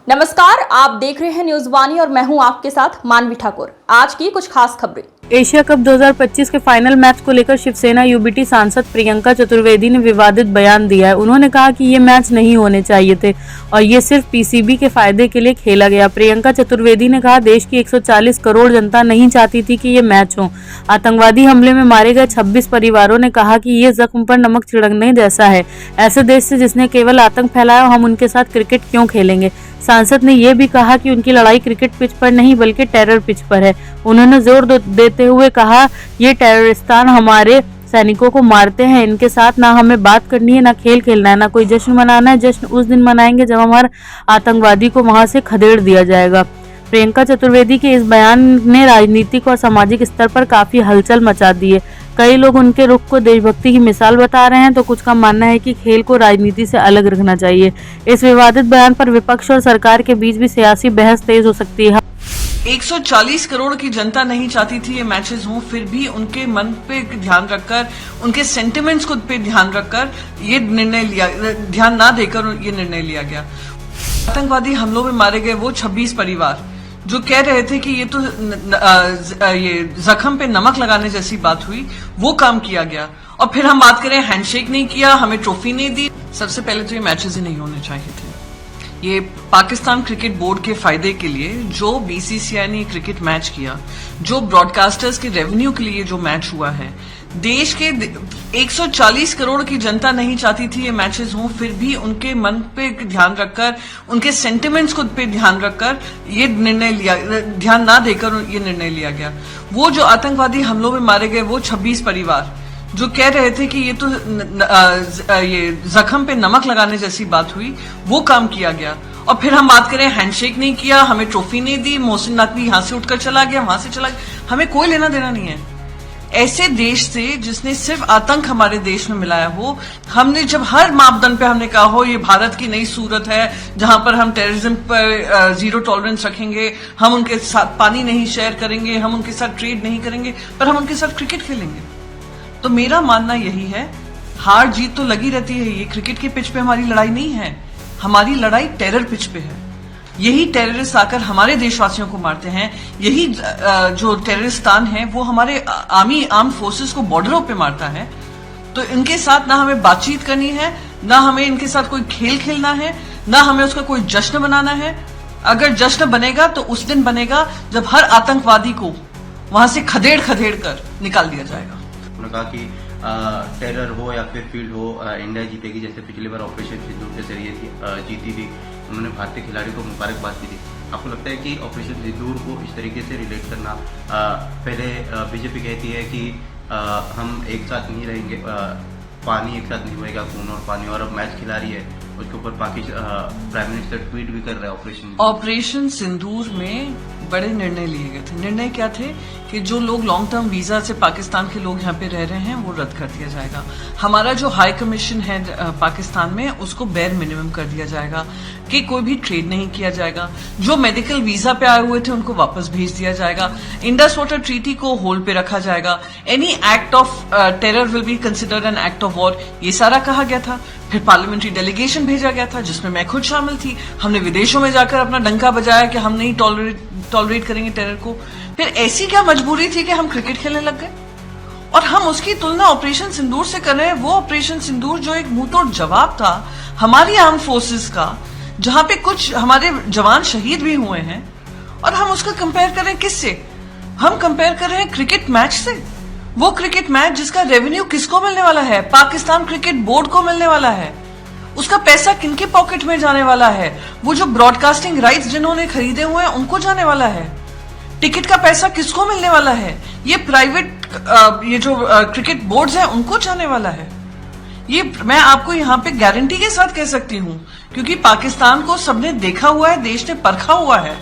नमस्कार, आप देख रहे हैं न्यूज वाणी और मैं हूं आपके साथ मानवी ठाकुर। आज की कुछ खास खबरें। एशिया कप 2025 के फाइनल मैच को लेकर शिवसेना यूबीटी सांसद प्रियंका चतुर्वेदी ने विवादित बयान दिया है। उन्होंने कहा कि ये मैच नहीं होने चाहिए थे और ये सिर्फ पीसीबी के फायदे के लिए खेला गया। प्रियंका चतुर्वेदी ने कहा, देश की 140 करोड़ जनता नहीं चाहती थी कि ये मैच हो। आतंकवादी हमले में मारे गए 26 परिवारों ने कहा कि ये जख्म पर नमक छिड़कने जैसा है। ऐसे देश से जिसने केवल आतंक फैलाया, हम उनके साथ क्रिकेट क्यों खेलेंगे। सांसद ने यह भी कहा कि उनकी लड़ाई क्रिकेट पिच पर नहीं बल्कि टेरर पिच पर है। उन्होंने जोर देते हुए कहा, ये टेररिस्तान हमारे सैनिकों को मारते हैं, इनके साथ ना हमें बात करनी है, ना खेल खेलना है, ना कोई जश्न मनाना है। जश्न उस दिन मनाएंगे जब हमारे आतंकवादी को वहां से खदेड़ दिया जाएगा। प्रियंका चतुर्वेदी के इस बयान ने राजनीतिक और सामाजिक स्तर पर काफी हलचल मचा दी है। कई लोग उनके रुख को देशभक्ति की मिसाल बता रहे हैं, तो कुछ का मानना है कि खेल को राजनीति से अलग रखना चाहिए। इस विवादित बयान पर विपक्ष और सरकार के बीच भी सियासी बहस तेज हो सकती है। 140 करोड़ की जनता नहीं चाहती थी ये मैचेस हों, फिर भी उनके मन पे ध्यान रखकर, उनके सेंटिमेंट्स को पे ध्यान रखकर ये निर्णय लिया, ध्यान ना देकर ये निर्णय लिया गया। आतंकवादी हमलों में मारे गए वो 26 परिवार जो कह रहे थे कि ये तो ये जख्म पे नमक लगाने जैसी बात हुई, वो काम किया गया। और फिर हम बात करें, हैंडशेक नहीं किया, हमें ट्रॉफी नहीं दी। सबसे पहले तो ये मैचेस ही नहीं होने चाहिए थे। ये पाकिस्तान क्रिकेट बोर्ड के फायदे के लिए जो बीसीसीआई ने क्रिकेट मैच किया, जो ब्रॉडकास्टर्स के रेवेन्यू के लिए जो मैच हुआ है, देश के 140 करोड़ की जनता नहीं चाहती थी ये मैचेस हों, फिर भी उनके मन पे ध्यान रखकर, उनके सेंटिमेंट्स को पे ध्यान रखकर ये निर्णय लिया, ध्यान ना देकर ये निर्णय लिया गया। वो जो आतंकवादी हमलों में मारे गए वो 26 परिवार जो कह रहे थे कि ये तो ये जख्म पे नमक लगाने जैसी बात हुई, वो काम किया गया। और फिर हम बात करें, हैंडशेक नहीं किया, हमें ट्रॉफी नहीं दी, मोहसिन नकवी यहां से उठकर चला गया, वहां से चला गया, हमें कोई लेना देना नहीं है ऐसे देश से जिसने सिर्फ आतंक हमारे देश में मिलाया हो। हमने जब हर मापदंड पे हमने कहा हो ये भारत की नई सूरत है जहां पर हम टेररिज्म पर जीरो टॉलरेंस रखेंगे, हम उनके साथ पानी नहीं शेयर करेंगे, हम उनके साथ ट्रेड नहीं करेंगे, पर हम उनके साथ क्रिकेट खेलेंगे। तो मेरा मानना यही है, हार जीत तो लगी रहती है, ये क्रिकेट के पिच पे हमारी लड़ाई नहीं है, हमारी लड़ाई टेरर पिच पे है। यही टेररिस्ट आकर हमारे देशवासियों को मारते हैं, यही जो टेररिस्तान है वो हमारे आर्म फोर्सेस को बॉर्डरों पे मारता है। तो इनके साथ ना हमें बातचीत करनी है, ना हमें इनके साथ कोई खेल खेलना है, ना हमें उसका कोई जश्न बनाना है। अगर जश्न बनेगा तो उस दिन बनेगा जब हर आतंकवादी को वहां से खदेड़ कर निकाल दिया जाएगा। उन्होंने कहा कि टेरर हो या फिर फील्ड हो, इंडिया जीतेगी, जैसे पिछली बार ऑपरेशन सिंदूर के जरिए जीती थी। उन्होंने भारतीय खिलाड़ी को मुबारकबाद दी थी। आपको लगता है कि ऑपरेशन सिंदूर को इस तरीके से रिलेट करना, पहले बीजेपी कहती है कि हम एक साथ नहीं रहेंगे, पानी एक साथ नहीं बहेगा, खून और पानी, और अब मैच खिला रही है, उसके ऊपर पाकिस्तान प्राइम मिनिस्टर ट्वीट भी कर रहा है। ऑपरेशन सिंदूर में बड़े निर्णय लिए गए थे। निर्णय क्या थे कि जो लोग लॉन्ग टर्म वीजा से पाकिस्तान के लोग यहाँ पे रह रहे हैं वो रद्द कर दिया जाएगा। हमारा जो हाई कमीशन है पाकिस्तान में, उसको बेर मिनिमम कर दिया जाएगा कि कोई भी ट्रेड नहीं किया जाएगा। जो मेडिकल वीजा पे आए हुए थे उनको वापस भेज दिया जाएगा। इंडस वाटर ट्रीटी को होल्ड पे रखा जाएगा। Any act of terror will be considered an act of war, ये सारा कहा गया था। फिर पार्लियामेंट्री डेलीगेशन भेजा गया था जिसमें मैं खुद शामिल थी। हमने विदेशों में जाकर अपना डंका बजाया कि हम नहीं टॉलरेट करेंगे टेरर को। फिर ऐसी क्या मजबूरी थी कि हम क्रिकेट खेलने लग गए? और हम उसकी तुलना ऑपरेशन सिंदूर से कर रहे हैं। वो ऑपरेशन सिंदूर जो एक मुंहतोड़ जवाब था हमारी आर्म फोर्सेस का, जहां पे कुछ हमारे जवान शहीद भी हुए हैं, और हम उसका कंपेयर कर रहे हैं किससे? हम कंपेयर कर रहे हैं क्रिकेट मैच से। वो क्रिकेट मैच जिसका रेवेन्यू किसको मिलने वाला है? पाकिस्तान क्रिकेट बोर्ड को मिलने वाला है। उसका पैसा किनके पॉकेट में जाने वाला है? वो जो ब्रॉडकास्टिंग राइट्स जिन्होंने खरीदे हुए हैं उनको जाने वाला है। टिकट का पैसा किसको मिलने वाला है? ये प्राइवेट ये जो क्रिकेट बोर्ड्स हैं उनको जाने वाला है। ये मैं आपको यहाँ पे गारंटी के साथ कह सकती हूँ, क्योंकि पाकिस्तान को सबने देखा हुआ है, देश ने परखा हुआ है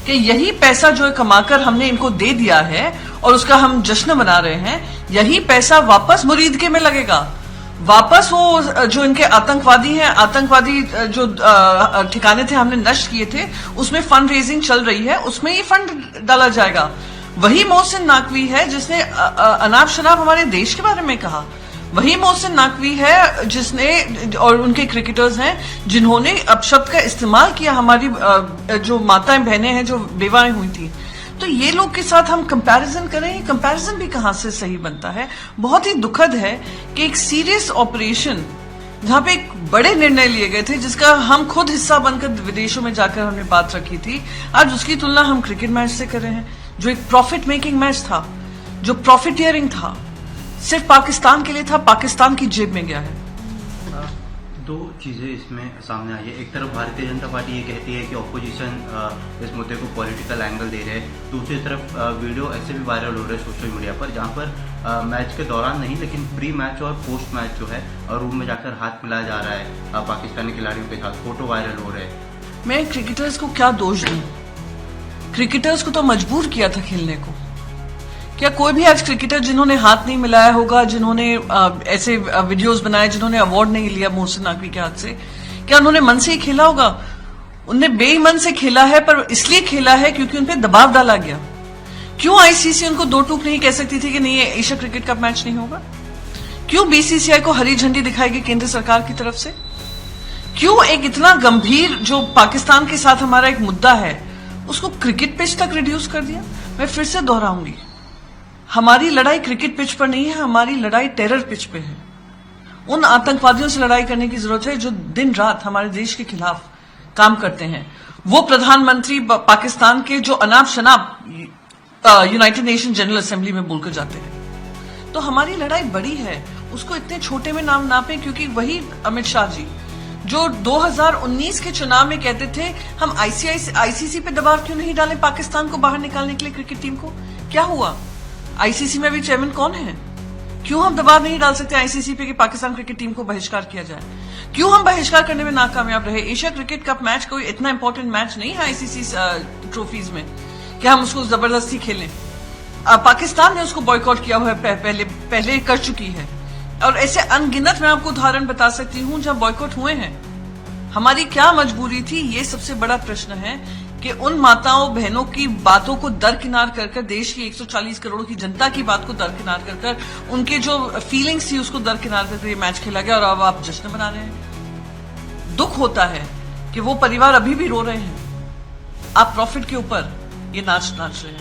कि यही पैसा जो कमाकर हमने इनको दे दिया है और उसका हम जश्न बना रहे हैं, यही पैसा वापस मुरीदके में लगेगा। वापस वो जो इनके आतंकवादी हैं, आतंकवादी जो ठिकाने थे हमने नष्ट किए थे, उसमें फंड रेजिंग चल रही है, उसमें ये फंड डाला जाएगा। वही मोहसिन नकवी है जिसने अनाप शनाप हमारे देश के बारे में कहा। वही मोहसिन नकवी है जिसने और उनके क्रिकेटर्स हैं जिन्होंने अपशब्द का इस्तेमाल किया हमारी जो माताएं बहनें हैं जो बेवाएं हुई थी। तो ये लोग के साथ हम कंपैरिजन करें, कंपैरिजन भी कहां से सही बनता है। बहुत ही दुखद है कि एक सीरियस ऑपरेशन जहां पे एक बड़े निर्णय लिए गए थे जिसका हम खुद हिस्सा बनकर विदेशों में जाकर हमने बात रखी थी, आज उसकी तुलना हम क्रिकेट मैच से कर रहे हैं जो एक प्रॉफिट मेकिंग मैच था, जो प्रॉफिटियरिंग था, सिर्फ पाकिस्तान के लिए था, पाकिस्तान की जेब में गया है। दो चीजें इसमें सामने आई है। एक तरफ भारतीय जनता पार्टी ये कहती है कि ऑपोजिशन इस मुद्दे को पॉलिटिकल एंगल दे रहे हैं, दूसरी तरफ वीडियो ऐसे भी वायरल हो रहे हैं सोशल मीडिया पर जहां पर मैच के दौरान नहीं लेकिन प्री मैच और पोस्ट मैच जो है रूम में जाकर हाथ मिलाया जा रहा है पाकिस्तानी खिलाड़ियों के साथ, फोटो वायरल हो रहे हैं। मैं क्रिकेटर्स को क्या दोष दूं? क्रिकेटर्स को तो मजबूर किया था खेलने को। क्या कोई भी आज क्रिकेटर जिन्होंने हाथ नहीं मिलाया होगा, जिन्होंने ऐसे वीडियोस बनाए, जिन्होंने अवार्ड नहीं लिया मोहसिन नकवी के हाथ से, क्या उन्होंने मन से ही खेला होगा? उनने बेईमान से खेला है, पर इसलिए खेला है क्योंकि उन पे दबाव डाला गया। क्यों आईसीसी उनको दो टूक नहीं कह सकती थी कि नहीं ये एशिया क्रिकेट कप मैच नहीं होगा? क्यों बीसीसीआई को हरी झंडी दिखाएगी केंद्र सरकार की तरफ से? क्यों एक इतना गंभीर जो पाकिस्तान के साथ हमारा एक मुद्दा है उसको क्रिकेट पिच तक रिड्यूस कर दिया? मैं फिर से दोहराऊंगी, हमारी लड़ाई क्रिकेट पिच पर नहीं है, हमारी लड़ाई टेरर पिच पे है। उन आतंकवादियों से लड़ाई करने की जरूरत है जो दिन रात हमारे देश के खिलाफ काम करते हैं। वो प्रधानमंत्री पाकिस्तान के जो अनाप शनाप यूनाइटेड नेशन जनरल असेंबली में बोलकर जाते हैं। तो हमारी लड़ाई बड़ी है, उसको इतने छोटे में नाम नापें, क्योंकि वही अमित शाह जी जो 2019 के चुनाव में कहते थे हम आईसीसी पे दबाव क्यों नहीं डालें पाकिस्तान को बाहर निकालने के लिए क्रिकेट टीम को, क्या हुआ? आईसीसी में भी चेयरमैन कौन है? क्यों हम दबाव नहीं डाल सकते आईसीसी पे कि पाकिस्तान क्रिकेट टीम को बहिष्कार किया जाए? क्यों हम बहिष्कार करने में नाकामयाब रहे? एशिया क्रिकेट कप मैच कोई इतना इंपॉर्टेंट मैच नहीं है आईसीसी ट्रॉफीज में कि हम उसको जबरदस्ती खेलें। पाकिस्तान ने उसको बॉयकॉट किया हुआ है, पहले कर चुकी है, और ऐसे अनगिनत मैं आपको उदाहरण बता सकती हूं जहां बॉयकॉट हुए हैं। हमारी क्या मजबूरी थी, ये सबसे बड़ा प्रश्न है कि उन माताओं बहनों की बातों को दरकिनार कर देश की 140 करोड़ की जनता की बात को दरकिनार कर उनके जो फीलिंग्स थी उसको दरकिनार करके ये मैच खेला गया, और अब आप जश्न मना रहे हैं। दुख होता है कि वो परिवार अभी भी रो रहे हैं। आप प्रॉफिट के ऊपर ये नाच रहे हैं।